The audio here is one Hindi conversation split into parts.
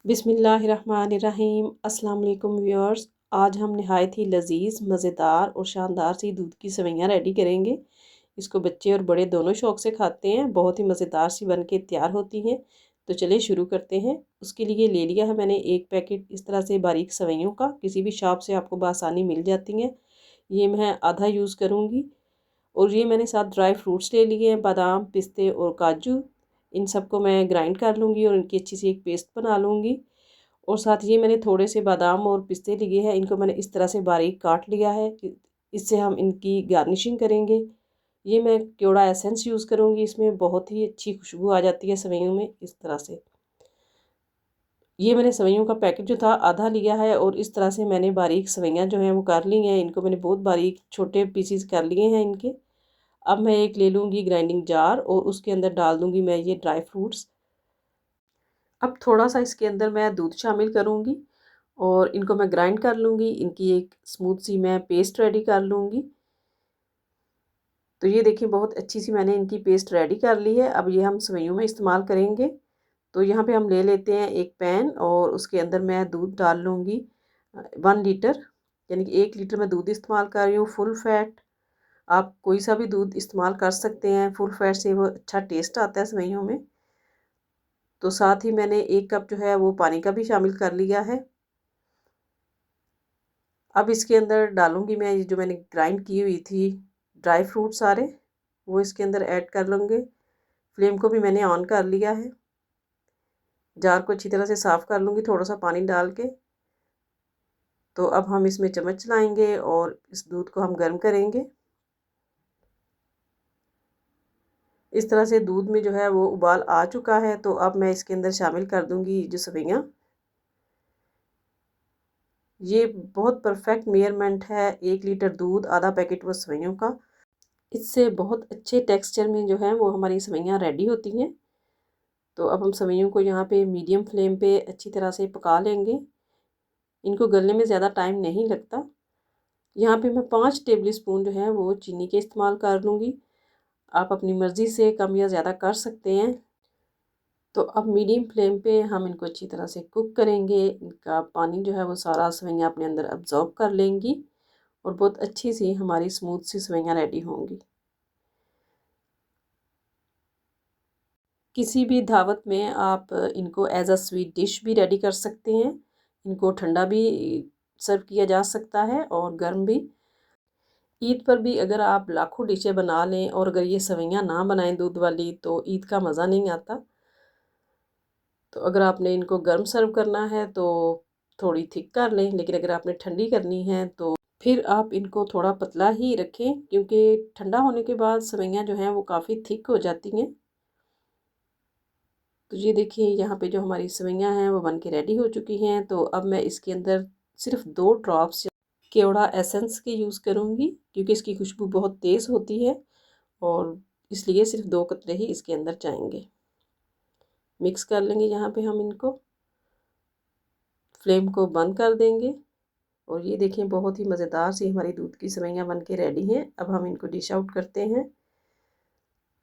बिस्मिल्लाहिर्रहमानिर्रहीम। अस्सलाम वालेकुम व्यूअर्स। आज हम नहायत ही लजीज, मज़ेदार और शानदार सी दूध की सेवइयाँ रेडी करेंगे। इसको बच्चे और बड़े दोनों शौक़ से खाते हैं। बहुत ही मज़ेदार सी बन के तैयार होती हैं। तो चलिए शुरू करते हैं। उसके लिए ले लिया है मैंने एक पैकेट इस तरह से बारीक सेवइयों का। किसी भी शॉप से आपको बआसानी मिल जाती हैं। ये मैं आधा यूज़ करूँगी। और ये मैंने साथ ड्राई फ्रूट्स ले लिए हैं, बादाम, पिस्ते और काजू। इन सबको मैं ग्राइंड कर लूँगी और इनकी अच्छी सी एक पेस्ट बना लूँगी। और साथ ये मैंने थोड़े से बादाम और पिस्ते लिए हैं, इनको मैंने इस तरह से बारीक काट लिया है। इससे हम इनकी गार्निशिंग करेंगे। ये मैं केवड़ा एसेंस यूज़ करूँगी, इसमें बहुत ही अच्छी खुशबू आ जाती है सेवइयों में। इस तरह से ये मैंने सेवइयों का पैकेट जो था आधा लिया है और इस तरह से मैंने बारीक सेवइयाँ जो हैं वो कर ली हैं। इनको मैंने बहुत बारीक छोटे पीसीज कर लिए हैं इनके। अब मैं एक ले लूँगी ग्राइंडिंग जार और उसके अंदर डाल दूँगी मैं ये ड्राई फ्रूट्स। अब थोड़ा सा इसके अंदर मैं दूध शामिल करूँगी और इनको मैं ग्राइंड कर लूँगी। इनकी एक स्मूथ सी मैं पेस्ट रेडी कर लूँगी। तो ये देखिए बहुत अच्छी सी मैंने इनकी पेस्ट रेडी कर ली है। अब ये हम सेवइयों में इस्तेमाल करेंगे। तो यहाँ पे हम ले लेते हैं एक पैन और उसके अंदर मैं दूध डाल लूँगी 1 लीटर, यानी कि 1 लीटर मैं दूध इस्तेमाल कर रही हूँ फुल फैट। आप कोई सा भी दूध इस्तेमाल कर सकते हैं, फुल फैट से वो अच्छा टेस्ट आता है सेवइयों में। तो साथ ही मैंने 1 कप जो है वो पानी का भी शामिल कर लिया है। अब इसके अंदर डालूँगी मैं ये जो मैंने ग्राइंड की हुई थी ड्राई फ्रूट सारे, वो इसके अंदर ऐड कर लूँगी। फ्लेम को भी मैंने ऑन कर लिया है। जार को अच्छी तरह से साफ़ कर लूँगी थोड़ा सा पानी डाल के। तो अब हम इसमें चम्मच चलाएँगे और इस दूध को हम गर्म करेंगे। इस तरह से दूध में जो है वो उबाल आ चुका है। तो अब मैं इसके अंदर शामिल कर दूँगी जो सेवइयाँ। ये बहुत परफेक्ट मेजरमेंट है, 1 लीटर दूध आधा पैकेट वो सेवइयों का। इससे बहुत अच्छे टेक्सचर में जो है वो हमारी सेवइयाँ रेडी होती हैं। तो अब हम सेवइयों को यहाँ पे मीडियम फ्लेम पे अच्छी तरह से पका लेंगे। इनको गलने में ज़्यादा टाइम नहीं लगता। यहाँ पे मैं 5 टेबल स्पून जो है वो चीनी के इस्तेमाल कर लूँगी। आप अपनी मर्ज़ी से कम या ज़्यादा कर सकते हैं। तो अब मीडियम फ्लेम पे हम इनको अच्छी तरह से कुक करेंगे। इनका पानी जो है वो सारा सेवइयाँ अपने अंदर अब्ज़ॉर्ब कर लेंगी और बहुत अच्छी सी हमारी स्मूथ सी सेवइयाँ रेडी होंगी। किसी भी दावत में आप इनको एज अ स्वीट डिश भी रेडी कर सकते हैं। इनको ठंडा भी सर्व किया जा सकता है और गर्म भी। ईद पर भी अगर आप लाखों डिशें बना लें और अगर ये सेवइयाँ ना बनाएं दूध वाली तो ईद का मज़ा नहीं आता। तो अगर आपने इनको गर्म सर्व करना है तो थोड़ी थिक कर लें, लेकिन अगर आपने ठंडी करनी है तो फिर आप इनको थोड़ा पतला ही रखें, क्योंकि ठंडा होने के बाद सेवइयाँ जो हैं वो काफ़ी थिक हो जाती हैं। तो ये देखिए यहाँ पे जो हमारी सेवइयाँ हैं वो बन के रेडी हो चुकी हैं। तो अब मैं इसके अंदर सिर्फ 2 ड्रॉप्स केवड़ा एसेंस के यूज़ करूँगी, क्योंकि इसकी खुशबू बहुत तेज़ होती है और इसलिए सिर्फ 2 कतरे ही इसके अंदर जाएंगे। मिक्स कर लेंगे यहाँ पे हम इनको, फ्लेम को बंद कर देंगे। और ये देखिए बहुत ही मज़ेदार सी हमारी दूध की सेवइयाँ बन के रेडी हैं। अब हम इनको डिश आउट करते हैं।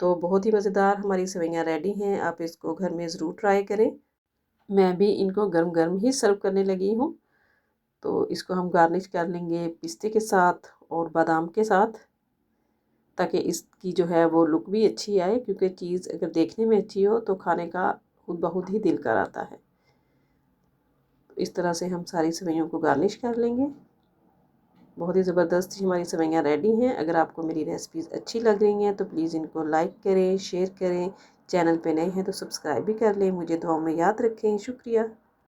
तो बहुत ही मज़ेदार हमारी सेवइयाँ रेडी हैं। आप इसको घर में ज़रूर ट्राई करें। मैं भी इनको गर्म गर्म ही सर्व करने लगी हूँ। तो इसको हम गार्निश कर लेंगे पिस्ते के साथ और बादाम के साथ, ताकि इसकी जो है वो लुक भी अच्छी आए, क्योंकि चीज़ अगर देखने में अच्छी हो तो खाने का खुद ब खुद ही दिल कर आता है। तो इस तरह से हम सारी सेवइयों को गार्निश कर लेंगे। बहुत ही ज़बरदस्त हमारी सेवइयाँ रेडी हैं। अगर आपको मेरी रेसिपीज़ अच्छी लग रही हैं तो प्लीज़ इनको लाइक करें, शेयर करें। चैनल पे नए हैं तो सब्सक्राइब भी कर लें। मुझे दुआओं में याद रखें। शुक्रिया।